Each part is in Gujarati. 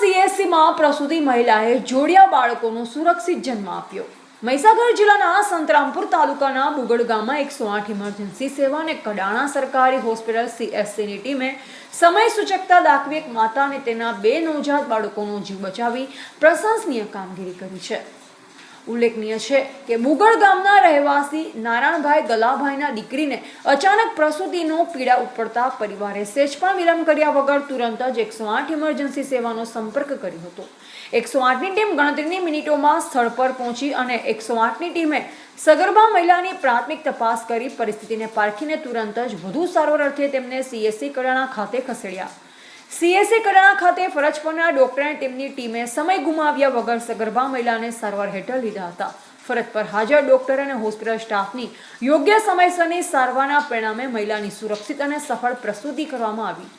સીએસસીમાં પ્રસૂતિ મહિલાએ જોડિયા બાળકોનો સુરક્ષિત જન્મ આપ્યો। મહીસાગર જિલ્લાના સંતરામપુર તાલુકાના બુગડ ગામમાં 108 ઇમરજન્સી સેવા અને કડાણા સરકારી હોસ્પિટલ સીએસસીની ટીમે સમય સૂચકતા દાખવી એક માતા અને તેના 2 નવજાત બાળકોનો જીવ બચાવી પ્રશંસનીય કામગીરી કરી છે। ઉલ્લેખનીય છે કે બુગડ ગામના રહેવાસી નારાયણભાઈ ગલાભાઈના દીકરીને અચાનક પ્રસૂતિનો પીડા ઉપડતા પરિવારે સેજ પણ વિલંબ કર્યા વગર તુરંત જ 108 ઇમરજન્સી સેવાનો સંપર્ક કર્યો હતો। 108ની ટીમ ગણતરીની મિનિટોમાં સ્થળ પર પહોંચી અને 108ની ટીમે સગર્ભા મહિલાની પ્રાથમિક તપાસ કરી પરિસ્થિતિને પારખીને તુરંત જ વધુ સારવાર અર્થે તેમને સીએસસી કડાણા ખાતે ખસેડ્યા। સીએસસી કડાણા ખાતે ફરજ પરના ડોક્ટર અને તેમની ટીમે સમય ગુમાવ્યા વગર સગર્ભા મહિલાને સારવાર હેઠળ લીધા હતા। ફરજ પર હાજર ડોક્ટર અને હોસ્પિટલ સ્ટાફની યોગ્ય સમયસરની સારવારના પરિણામે મહિલાની સુરક્ષિત અને સફળ પ્રસૂતિ કરવામાં આવી।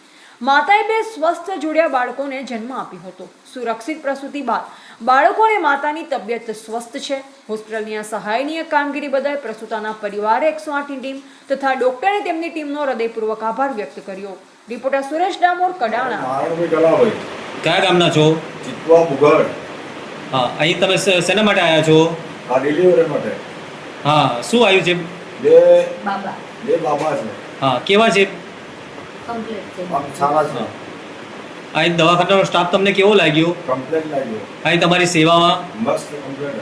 માતાએ 2 સ્વસ્થ જોડિયા બાળકોને જન્મ આપ્યો હતો। સુરક્ષિત પ્રસૂતિ બાદ બાળકો અને માતાની તબિયત સ્વસ્થ છે। હોસ્પિટલની આ સહાયનીય કામગીરી બદલ પ્રસૂતાના પરિવારે 108ની ટીમ તથા ડોક્ટર અને તેમની ટીમનો હૃદયપૂર્વક આભાર વ્યક્ત કર્યો। રિપોર્ટર સુરેશ ડામોર, કડાણા। કયા ગામના છો? ચિત્વા બુગડ। હા, અહીં તમે શેના માટે આવ્યા છો? આ ડિલિવરી માટે। હા, શું આવ્યું છે? બે બાબા છે। હા, કેવા છે? સારા છે। અહીં દવાખાનાનો સ્ટાફ તમને કેવો લાગ્યો? કમ્પ્લેટ લાગ્યો। અહીં તમારી સેવામાં મસ્ત કમ્પ્લેટ।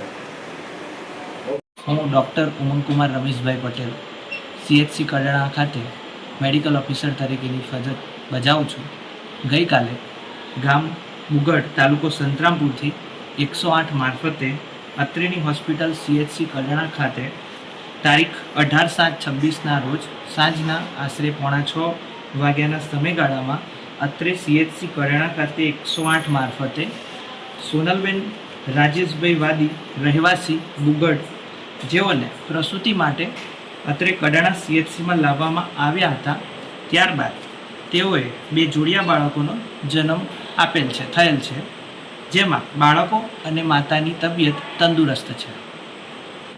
હું ડૉક્ટર ઉમંગકુમાર રમેશભાઈ પટેલ સીએચસી કડાણા ખાતે મેડિકલ ઓફિસર તરીકેની ફરજ બજાવું છું। ગઈકાલે ગામ બુગડ તાલુકો સંતરામપુરથી 108 મારફતે અત્રેની હોસ્પિટલ સીએચસી કડાણા ખાતે તારીખ 18/7/26ના રોજ સાંજના આશરે 5:45 વાગ્યાના સમયગાળામાં અત્રે સીએચસી કડાણા ખાતે 108 મારફતે સોનલબેન રાજેશભાઈ વાદી રહેવાસી બુગડ જેઓને પ્રસૂતિ માટે અત્રે કડાણા સીએચસીમાં લાવવામાં આવ્યા હતા। ત્યારબાદ તેઓએ 2 જોડિયા બાળકોનો જન્મ થયેલ છે, જેમાં બાળકો અને માતાની તબિયત તંદુરસ્ત છે।